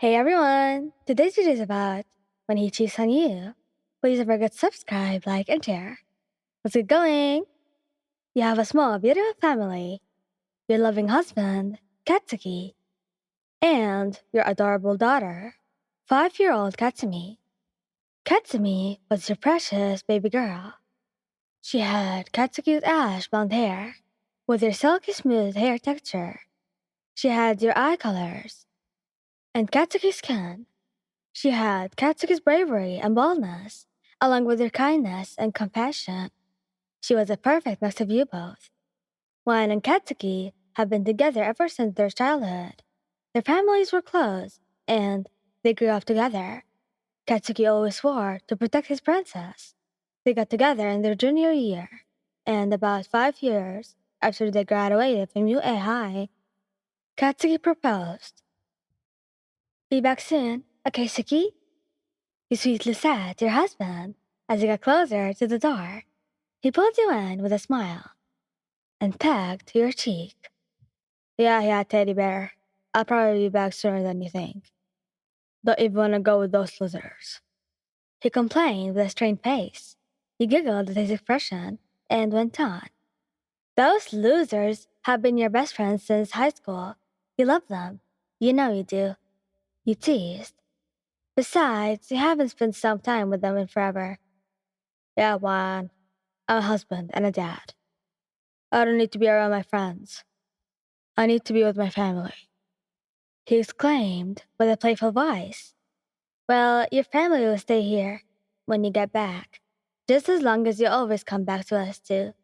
Hey everyone! Today's video is about when he cheats on you. Please don't forget to subscribe, like, and share. Let's get going! You have a small, beautiful family, your loving husband, Katsuki, and your adorable daughter, 5-year-old Katsumi. Katsumi was your precious baby girl. She had Katsuki's ash blonde hair, with your silky smooth hair texture. She had your eye colors, and Katsuki's skin. She had Katsuki's bravery and boldness, along with her kindness and compassion. She was a perfect mix of you both. Wan and Katsuki have been together ever since their childhood. Their families were close, and they grew up together. Katsuki always swore to protect his princess. They got together in their junior year, and about 5 years after they graduated from UA High, Katsuki proposed. Be back soon, okay, Suki? He sweetly said to your husband as he got closer to the door. He pulled you in with a smile and pegged your cheek. Yeah, teddy bear. I'll probably be back sooner than you think. Don't even want to go with those losers. He complained with a strained face. He giggled at his expression and went on. Those losers have been your best friends since high school. You love them. You know you do. You teased. Besides, you haven't spent some time with them in forever. Yeah, Juan. I'm a husband and a dad. I don't need to be around my friends. I need to be with my family. He exclaimed with a playful voice. Well, your family will stay here when you get back, just as long as you always come back to us too,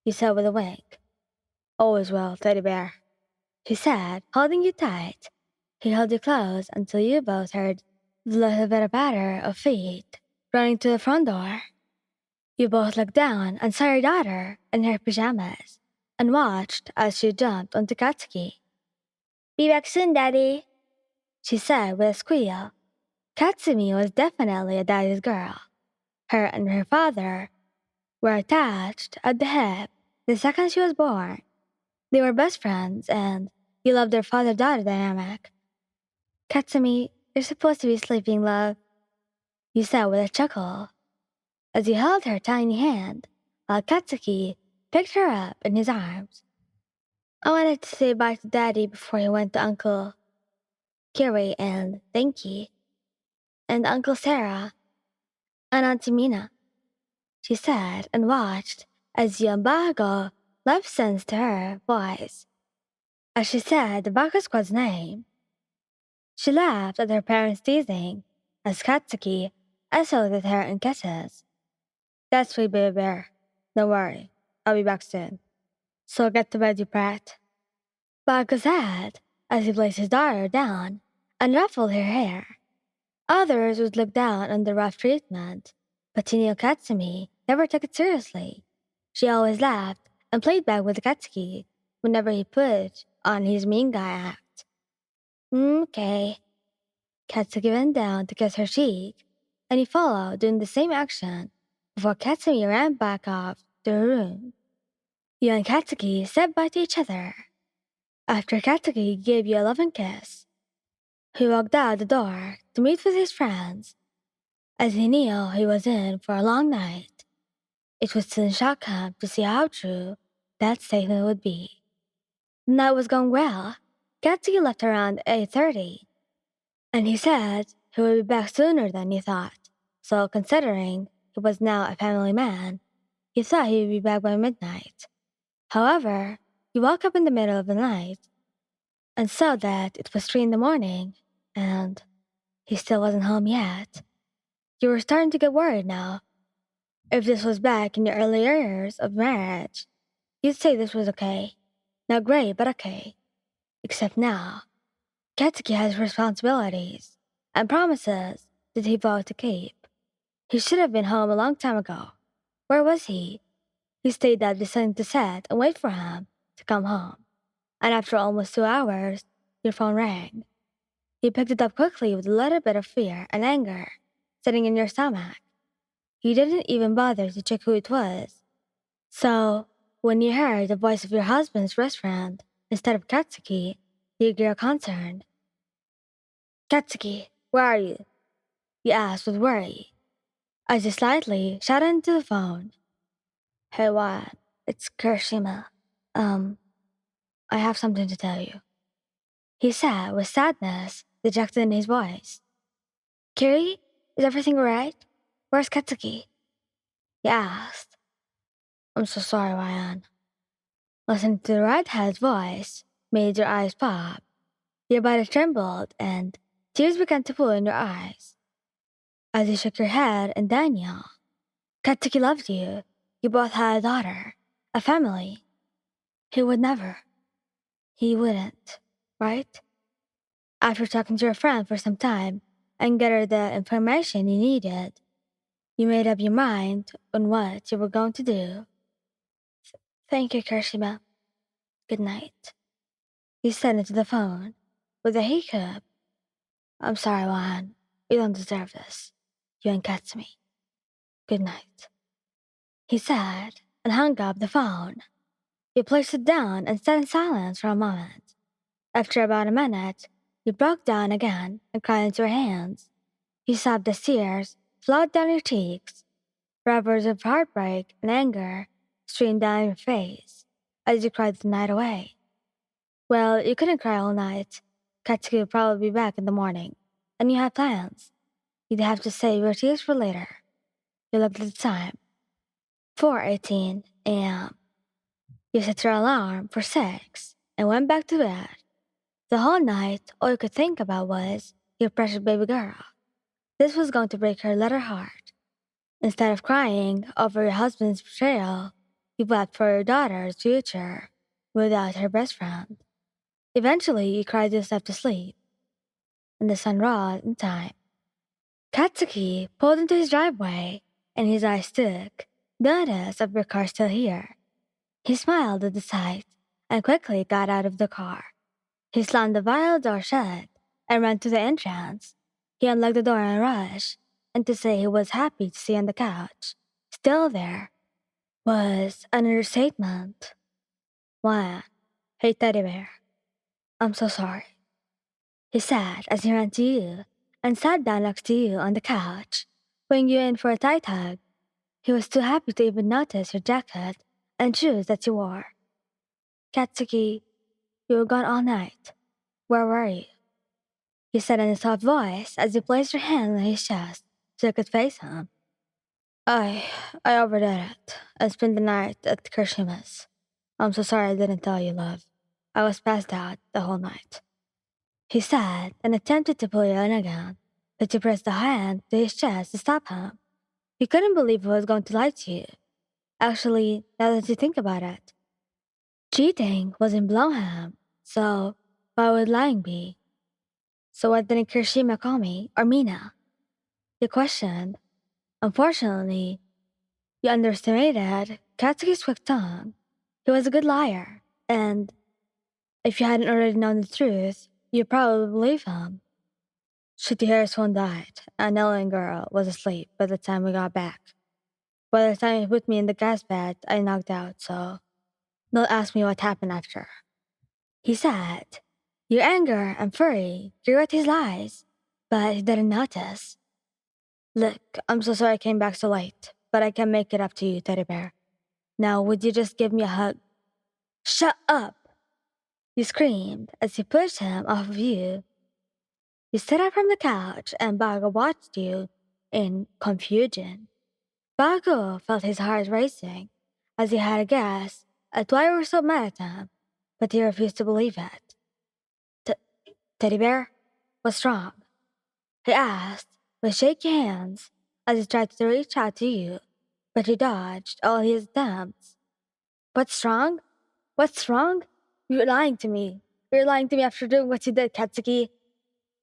he said with a wink. Always will, teddy bear, he said, holding you tight. He held you close until you both heard the little bit of patter of feet running to the front door. You both looked down and saw your daughter in her pajamas and watched as she jumped onto Katsuki. Be back soon, Daddy, she said with a squeal. Katsumi was definitely a daddy's girl. Her and her father were attached at the hip the second she was born. They were best friends and you loved their father-daughter dynamic. Katsumi, you're supposed to be sleeping, love, you said with a chuckle as he held her tiny hand while Katsuki picked her up in his arms. I wanted to say bye to Daddy before he went to Uncle Kiri and Denki, and Uncle Sarah, and Auntie Mina, she said and watched as Yambago left sense to her voice. As she said the Baka Squad's name, she laughed at her parents' teasing as Katsuki escorted her in kisses. That's sweet, baby bear. Don't worry, I'll be back soon. So get to bed, you brat. Baka said as he placed his daughter down and ruffled her hair. Others would look down on the rough treatment, but Chinio Katsumi never took it seriously. She always laughed and played back with Katsuki whenever he put on his mean guy act. Okay. Katsuki bent down to kiss her cheek, and he followed doing the same action before Katsumi ran back off to her room. You and Katsuki said bye to each other. After Katsuki gave you a loving kiss, he walked out the door to meet with his friends, as he knew he was in for a long night. It would soon shock him to see how true that statement would be. The night was going well. Katsuki left around 8:30, and he said he would be back sooner than he thought. So considering he was now a family man, he thought he would be back by midnight. However, he woke up in the middle of the night and saw that it was 3 in the morning, and he still wasn't home yet. You were starting to get worried now. If this was back in your early years of marriage, you'd say this was okay. Not great, but okay. Except now, Katsuki has responsibilities and promises that he vowed to keep. He should have been home a long time ago. Where was he? He stayed up listening to Seth and wait for him to come home. And after almost 2 hours, your phone rang. You picked it up quickly with a little bit of fear and anger sitting in your stomach. You didn't even bother to check who it was. So, when you heard the voice of your husband's best friend instead of Katsuki, you grew concerned. Katsuki, where are you? He asked with worry, as he slightly shouted into the phone. Hey, what? It's Kirishima. I have something to tell you. He said with sadness dejected in his voice. Kiri, is everything alright? Where's Katsuki? He asked. I'm so sorry, Ryan. Listening to the redhead's voice made your eyes pop. Your body trembled and tears began to pool in your eyes. As you shook your head in denial, Katsuki loved you. You both had a daughter, a family. He would never. He wouldn't, right? After talking to your friend for some time and gathered the information you needed, you made up your mind on what you were going to do. Thank you, Kirishima. Good night. He said into the phone with a hiccup. I'm sorry, Juan. You don't deserve this. You and Katsumi. Good night. He said and hung up the phone. You placed it down and sat in silence for a moment. After about a minute, you broke down again and cried into your hands. You sobbed as tears flowed down your cheeks. Rivers of heartbreak and anger streamed down your face as you cried the night away. Well, you couldn't cry all night. Katsuki would probably be back in the morning, and you had plans. You'd have to save your tears for later. You looked at the time. 4:18 a.m. You set your alarm for 6 and went back to bed. The whole night, all you could think about was your precious baby girl. This was going to break her little heart. Instead of crying over your husband's betrayal, you wept for your daughter's future without her best friend. Eventually, you cried yourself to sleep, and the sun rose in time. Katsuki pulled into his driveway, and his eyes took notice of your car still here. He smiled at the sight and quickly got out of the car. He slammed the vinyl door shut and ran to the entrance. He unlocked the door in a rush, and to say he was happy to see on the couch, still there, was an understatement. Why, hey teddy bear, I'm so sorry, he said as he ran to you and sat down next to you on the couch, pulling you in for a tight hug. He was too happy to even notice your jacket and shoes that you wore. Katsuki, you were gone all night. Where were you? He said in a soft voice as he placed your hand on his chest so you could face him. I overdid it and spent the night at Kirishima's. I'm so sorry I didn't tell you, love. I was passed out the whole night. He said and attempted to pull you in again, but you pressed a hand to his chest to stop him. He couldn't believe he was going to lie to you. Actually, now that you think about it, cheating wasn't below him, so why would lying be? So why didn't Kirishima call me or Mina? You questioned. Unfortunately, you underestimated Katsuki's quick tongue. He was a good liar, and if you hadn't already known the truth, you'd probably believe him. Shitty phone died, and Ellen girl was asleep by the time we got back. By the time he put me in the gas bed, I knocked out, so don't ask me what happened after. He said, your anger and fury grew at his lies, but he didn't notice. Look, I'm so sorry I came back so late, but I can make it up to you, teddy bear. Now, would you just give me a hug? Shut up! You screamed as he pushed him off of you. You stood up from the couch and Bago watched you in confusion. Bago felt his heart racing as he had a guess at why you were so mad at him, but he refused to believe it. Teddy bear, what's wrong? He asked with shaky hands as he tried to reach out to you, but you dodged all his attempts. What's wrong? What's wrong? You're lying to me. You're lying to me after doing what you did, Katsuki.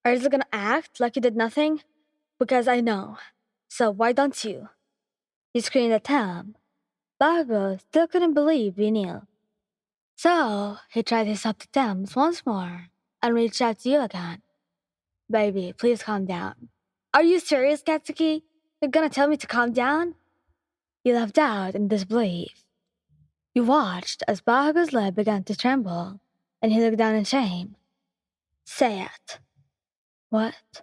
Are you gonna act like you did nothing? Because I know. So why don't you? You screamed at him. Bago still couldn't believe you knew. So he tried his soft attempts once more and reached out to you again. Baby, please calm down. Are you serious, Katsuki? You're gonna tell me to calm down? You laughed out in disbelief. You watched as Bago's lip began to tremble, and he looked down in shame. Say it. What?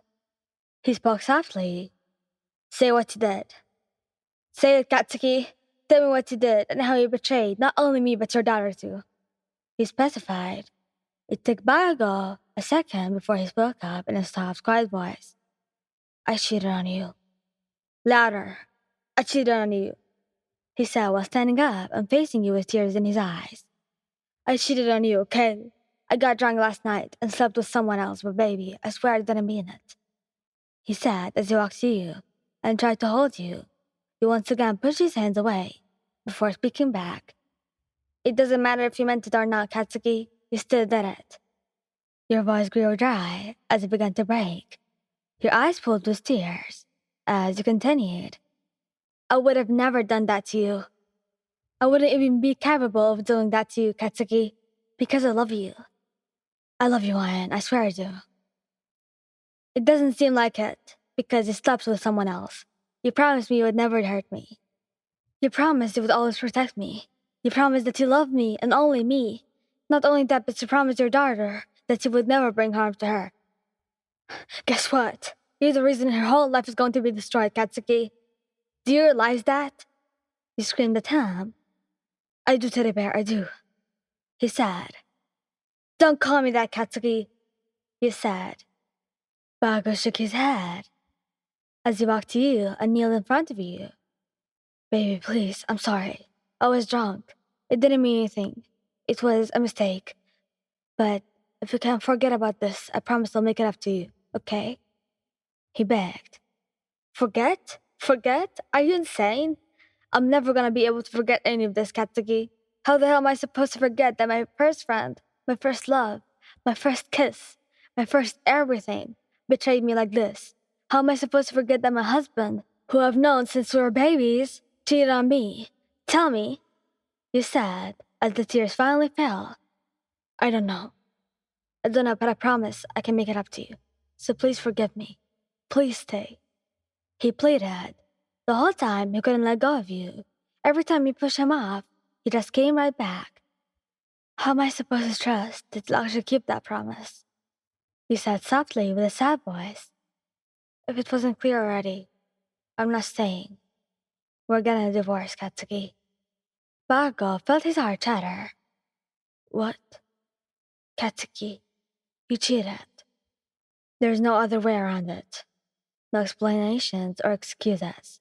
He spoke softly. Say what you did. Say it, Katsuki. Tell me what you did and how you betrayed not only me but your daughter too. He specified. It took Bakugou a second before he spoke up in a soft, quiet voice. I cheated on you. Louder. I cheated on you, he said while standing up and facing you with tears in his eyes. I cheated on you, okay? I got drunk last night and slept with someone else, but baby, I swear I didn't mean it. He said as he walked to you and tried to hold you. He once again pushed his hands away before speaking back. It doesn't matter if you meant it or not, Katsuki. You still did it. Your voice grew dry as it began to break. Your eyes filled with tears as you continued. I would have never done that to you. I wouldn't even be capable of doing that to you, Katsuki, because I love you. I love you, Ian. I swear I do. It doesn't seem like it, because you slept with someone else. You promised me you would never hurt me. You promised you would always protect me. You promised that you loved me and only me. Not only that, but you promised your daughter that you would never bring harm to her. Guess what? You're the reason her whole life is going to be destroyed, Katsuki. Do you realize that? You screamed at him. I do, Teddy Bear, I do. He said. Don't call me that, Katsuki, you said. Bakugou shook his head as he walked to you and kneeled in front of you. Baby, please, I'm sorry. I was drunk. It didn't mean anything. It was a mistake. But if you can't forget about this, I promise I'll make it up to you, okay? He begged. Forget? Forget? Are you insane? I'm never gonna be able to forget any of this, Katsuki. How the hell am I supposed to forget that my first friend, my first love, my first kiss, my first everything betrayed me like this? How am I supposed to forget that my husband, who I've known since we were babies, cheated on me? Tell me, you said, as the tears finally fell. I don't know. I don't know, but I promise I can make it up to you. So please forgive me. Please stay. He pleaded. The whole time, he couldn't let go of you. Every time you pushed him off, he just came right back. How am I supposed to trust that you'll actually keep that promise? You said softly with a sad voice. If it wasn't clear already, I'm not staying. We're getting a divorce, Katsuki. Bakugou felt his heart shatter. What? Katsuki, you cheated. There's no other way around it. No explanations or excuses.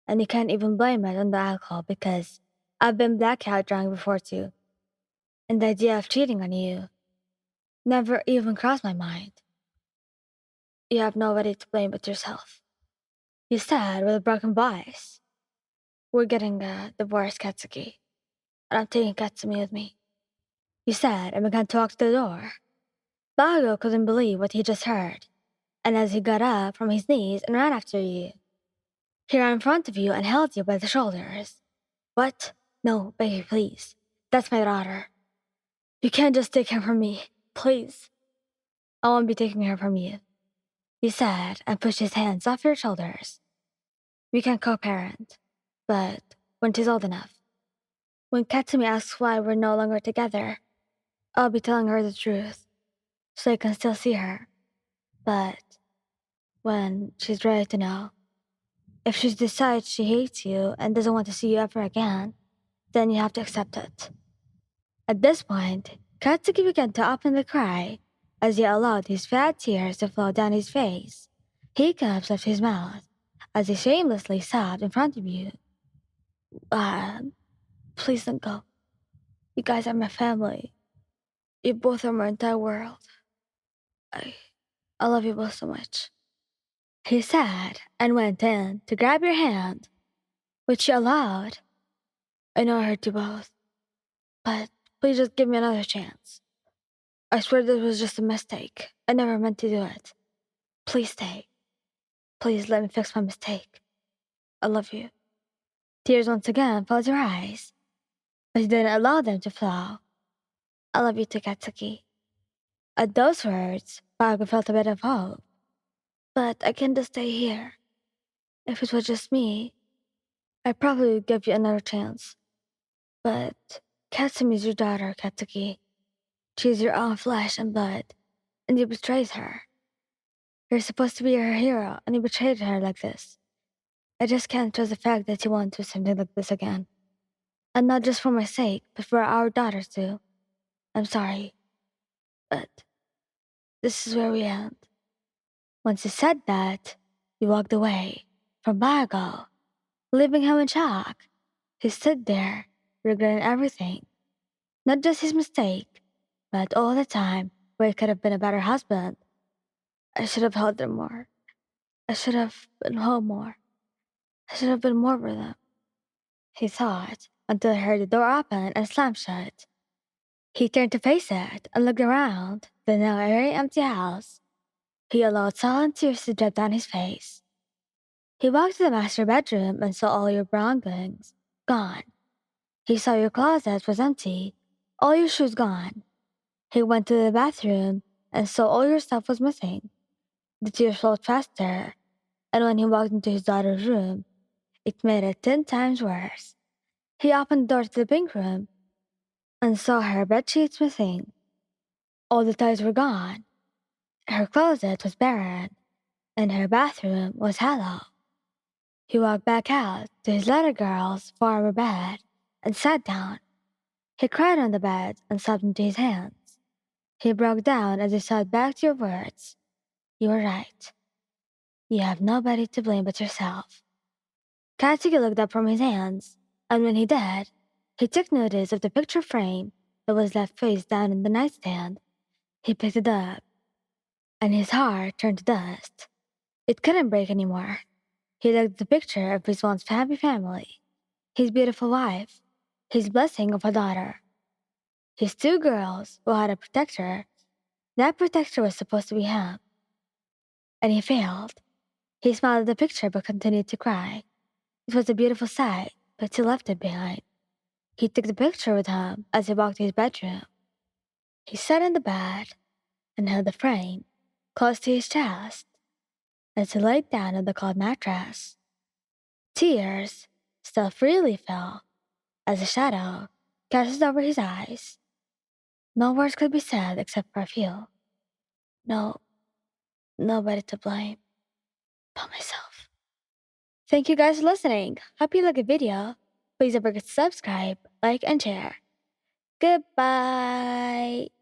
And you can't even blame it on the alcohol because I've been blackout drunk before too. And the idea of cheating on you never even crossed my mind. You have nobody to blame but yourself. You said with a broken voice. We're getting a divorce, Katsuki. And I'm taking Katsumi with me. You said and began to walk to the door. Bakugou couldn't believe what he just heard. And as he got up from his knees and ran after you, he ran in front of you and held you by the shoulders. What? No, baby, please. That's my daughter. You can't just take her from me. Please. I won't be taking her from you. He said and pushed his hands off your shoulders. We can co-parent, but when she's old enough. When Katsumi asks why we're no longer together, I'll be telling her the truth, so I can still see her. But when she's ready to know, if she decides she hates you and doesn't want to see you ever again, then you have to accept it. At this point, Katsuki began to openly cry as he allowed his fat tears to flow down his face. Hiccups left his mouth as he shamelessly sobbed in front of you. Please don't go. You guys are my family. You both are my entire world. I love you both so much. He said and went in to grab your hand, which you allowed. I know I hurt you both, but please just give me another chance. I swear this was just a mistake. I never meant to do it. Please stay. Please let me fix my mistake. I love you. Tears once again filled your eyes, but you didn't allow them to flow. I love you too, Katsuki. At those words, Bakugou felt a bit of hope. But I can't just stay here. If it was just me, I probably would give you another chance. But Katsumi's your daughter, Katsuki. She's your own flesh and blood, and you betrayed her. You're supposed to be her hero, and you betrayed her like this. I just can't trust the fact that you won't do something like this again. And not just for my sake, but for our daughters too. I'm sorry, but this is where we end. Once he said that, he walked away from Bakugou, leaving him in shock. He stood there, regretting everything. Not just his mistake, but all the time where he could have been a better husband. I should have held them more. I should have been home more. I should have been more with them, he thought, until he heard the door open and slam shut. He turned to face it and looked around the now very empty house. He allowed silent tears to drip down his face. He walked to the master bedroom and saw all your belongings gone. He saw your closet was empty, all your shoes gone. He went to the bathroom and saw all your stuff was missing. The tears flowed faster, and when he walked into his daughter's room, it made it 10 times worse. He opened the door to the pink room and saw her bedsheets missing. All the toys were gone. Her closet was barren, and her bathroom was hollow. He walked back out to his little girl's former bed and sat down. He cried on the bed and sobbed into his hands. He broke down as he thought back to your words. You were right. You have nobody to blame but yourself. Katsuki looked up from his hands, and when he did, he took notice of the picture frame that was left face down in the nightstand. He picked it up, and his heart turned to dust. It couldn't break anymore. He looked at the picture of his once happy family, his beautiful wife, his blessing of a daughter, his 2 girls who had a protector. That protector was supposed to be him. And he failed. He smiled at the picture but continued to cry. It was a beautiful sight, but he left it behind. He took the picture with him as he walked to his bedroom. He sat in the bed and held the frame close to his chest as he laid down on the cold mattress. Tears still freely fell as a shadow cast over his eyes. No words could be said except for a few. No, nobody to blame but myself. Thank you guys for listening. Hope you like the video. Please don't forget to subscribe, like, and share. Goodbye.